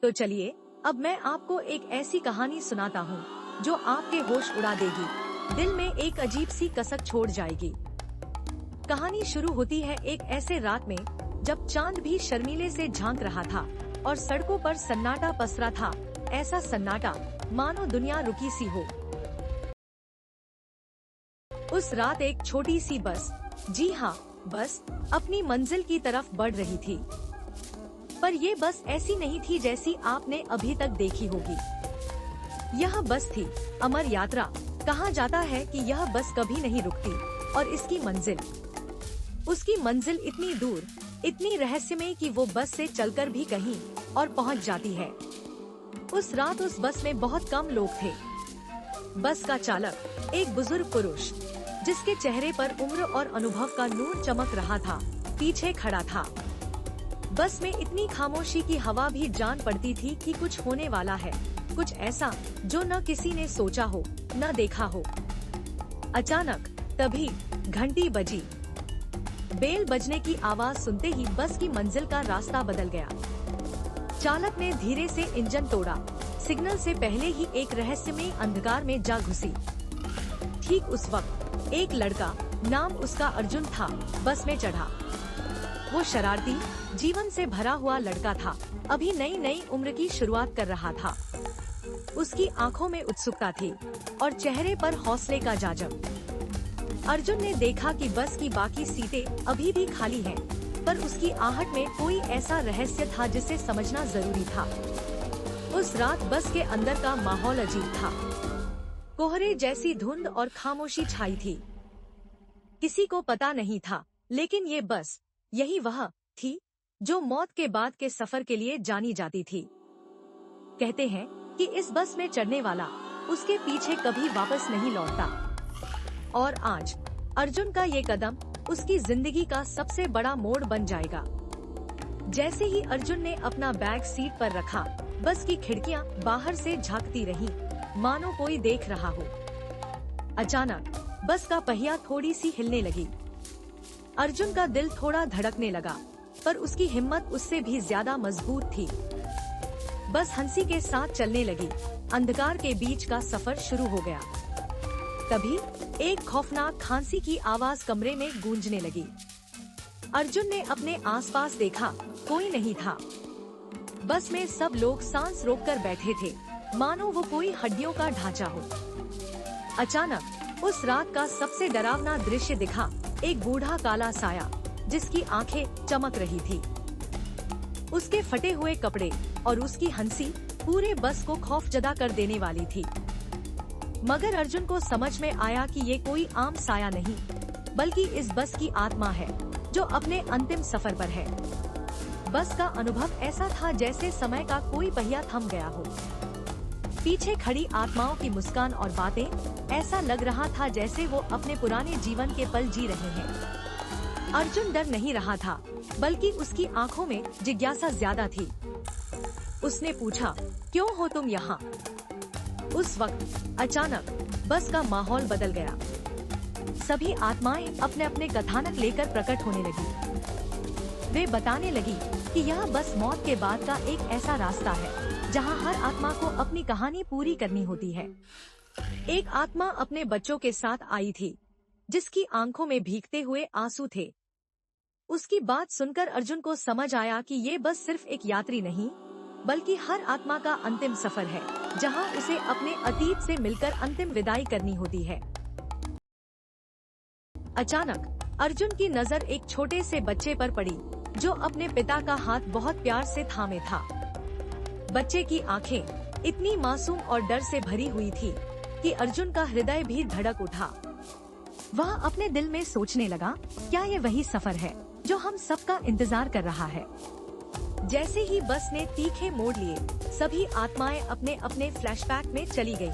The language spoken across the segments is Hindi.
तो चलिए अब मैं आपको एक ऐसी कहानी सुनाता हूँ जो आपके होश उड़ा देगी, दिल में एक अजीब सी कसक छोड़ जाएगी। कहानी शुरू होती है एक ऐसे रात में जब चांद भी शर्मीले से झांक रहा था और सड़कों पर सन्नाटा पसरा था। ऐसा सन्नाटा मानो दुनिया रुकी सी हो। उस रात एक छोटी सी बस, जी हाँ बस, अपनी मंजिल की तरफ बढ़ रही थी। पर ये बस ऐसी नहीं थी जैसी आपने अभी तक देखी होगी। यह बस थी अमर यात्रा। कहा जाता है कि यह बस कभी नहीं रुकती और उसकी मंजिल इतनी दूर, इतनी रहस्यमय कि वो बस से चलकर भी कहीं और पहुंच जाती है। उस रात उस बस में बहुत कम लोग थे। बस का चालक एक बुजुर्ग पुरुष, जिसके चेहरे पर उम्र और अनुभव का नूर चमक रहा था, पीछे खड़ा था। बस में इतनी खामोशी की हवा भी जान पड़ती थी कि कुछ होने वाला है, कुछ ऐसा जो न किसी ने सोचा हो, न देखा हो। अचानक तभी घंटी बजी। बेल बजने की आवाज सुनते ही बस की मंजिल का रास्ता बदल गया। चालक ने धीरे से इंजन तोड़ा। सिग्नल से पहले ही एक रहस्यमय अंधकार में जा घुसी। ठीक उस वक्त एक लड़का, नाम उसका अर्जुन था, बस में चढ़ा। वो शरारती, जीवन से भरा हुआ लड़का था। अभी नई नई उम्र की शुरुआत कर रहा था। उसकी आंखों में उत्सुकता थी और चेहरे पर हौसले का जाजम। अर्जुन ने देखा कि बस की बाकी सीटें अभी भी खाली हैं, पर उसकी आहट में कोई ऐसा रहस्य था जिसे समझना जरूरी था। उस रात बस के अंदर का माहौल अजीब था। कोहरे जैसी धुंध और खामोशी छाई थी। किसी को पता नहीं था, लेकिन ये बस यही वह थी जो मौत के बाद के सफर के लिए जानी जाती थी। कहते हैं कि इस बस में चढ़ने वाला उसके पीछे कभी वापस नहीं लौटता। और आज अर्जुन का ये कदम उसकी जिंदगी का सबसे बड़ा मोड़ बन जाएगा। जैसे ही अर्जुन ने अपना बैग सीट पर रखा, बस की खिड़कियां बाहर से झांकती रहीं, मानो कोई देख रहा हो। अचानक बस का पहिया थोड़ी सी हिलने लगी। अर्जुन का दिल थोड़ा धड़कने लगा, पर उसकी हिम्मत उससे भी ज्यादा मजबूत थी। बस हंसी के साथ चलने लगी। अंधकार के बीच का सफर शुरू हो गया। तभी एक खौफनाक खांसी की आवाज कमरे में गूंजने लगी। अर्जुन ने अपने आसपास देखा, कोई नहीं था। बस में सब लोग सांस रोककर बैठे थे, मानो वो कोई हड्डियों का ढांचा हो। अचानक उस रात का सबसे डरावना दृश्य दिखा। एक बूढ़ा काला साया, जिसकी आंखें चमक रही थी। उसके फटे हुए कपड़े और उसकी हंसी पूरे बस को खौफजदा कर देने वाली थी। मगर अर्जुन को समझ में आया कि ये कोई आम साया नहीं, बल्कि इस बस की आत्मा है जो अपने अंतिम सफर पर है। बस का अनुभव ऐसा था जैसे समय का कोई पहिया थम गया हो। पीछे खड़ी आत्माओं की मुस्कान और बातें, ऐसा लग रहा था जैसे वो अपने पुराने जीवन के पल जी रहे हैं। अर्जुन डर नहीं रहा था, बल्कि उसकी आंखों में जिज्ञासा ज्यादा थी। उसने पूछा, क्यों हो तुम यहाँ? उस वक्त अचानक बस का माहौल बदल गया। सभी आत्माएं अपने अपने कथानक लेकर प्रकट होने लगी। वे बताने लगी कि यह बस मौत के बाद का एक ऐसा रास्ता है जहां हर आत्मा को अपनी कहानी पूरी करनी होती है। एक आत्मा अपने बच्चों के साथ आई थी, जिसकी आंखों में भीगते हुए आंसू थे। उसकी बात सुनकर अर्जुन को समझ आया कि ये बस सिर्फ एक यात्री नहीं, बल्कि हर आत्मा का अंतिम सफर है, जहां उसे अपने अतीत से मिलकर अंतिम विदाई करनी होती है। अचानक अर्जुन की नजर एक छोटे से बच्चे पर पड़ी, जो अपने पिता का हाथ बहुत प्यार से थामे था। बच्चे की आंखें इतनी मासूम और डर से भरी हुई थी कि अर्जुन का हृदय भी धड़क उठा। वह अपने दिल में सोचने लगा, क्या ये वही सफर है जो हम सबका इंतजार कर रहा है? जैसे ही बस ने तीखे मोड़ लिए, सभी आत्माएं अपने अपने फ्लैशबैक में चली गईं।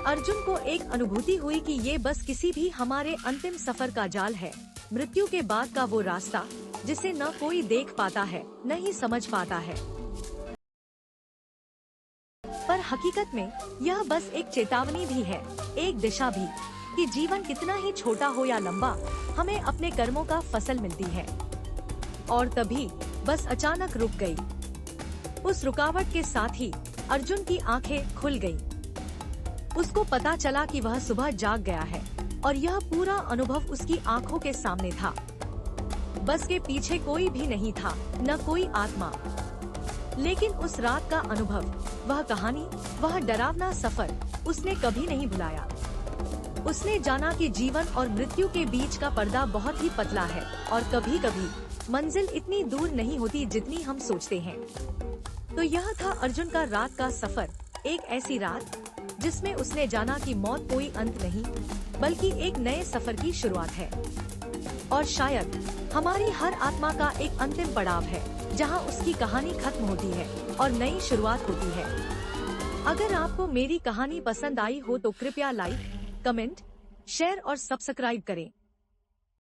अर्जुन को एक अनुभूति हुई कि ये बस किसी भी हमारे अंतिम सफर का जाल है, मृत्यु के बाद का वो रास्ता जिसे न कोई देख पाता है, न ही समझ पाता है। पर हकीकत में यह बस एक चेतावनी भी है, एक दिशा भी, कि जीवन कितना ही छोटा हो या लंबा, हमें अपने कर्मों का फसल मिलती है। और तभी बस अचानक रुक गई। उस रुकावट के साथ ही अर्जुन की आंखें खुल गईं। उसको पता चला कि वह सुबह जाग गया है और यह पूरा अनुभव उसकी आंखों के सामने था। बस के पीछे कोई भी नहीं था, न कोई आत्मा। लेकिन उस रात का अनुभव, वह कहानी, वह डरावना सफर उसने कभी नहीं भुलाया। उसने जाना कि जीवन और मृत्यु के बीच का पर्दा बहुत ही पतला है और कभी कभी मंजिल इतनी दूर नहीं होती जितनी हम सोचते हैं। तो यह था अर्जुन का रात का सफर, एक ऐसी रात जिसमें उसने जाना कि मौत कोई अंत नहीं, बल्कि एक नए सफर की शुरुआत है। और शायद हमारी हर आत्मा का एक अंतिम पड़ाव है, जहां उसकी कहानी खत्म होती है और नई शुरुआत होती है। अगर आपको मेरी कहानी पसंद आई हो तो कृपया लाइक, कमेंट, शेयर और सब्सक्राइब करें।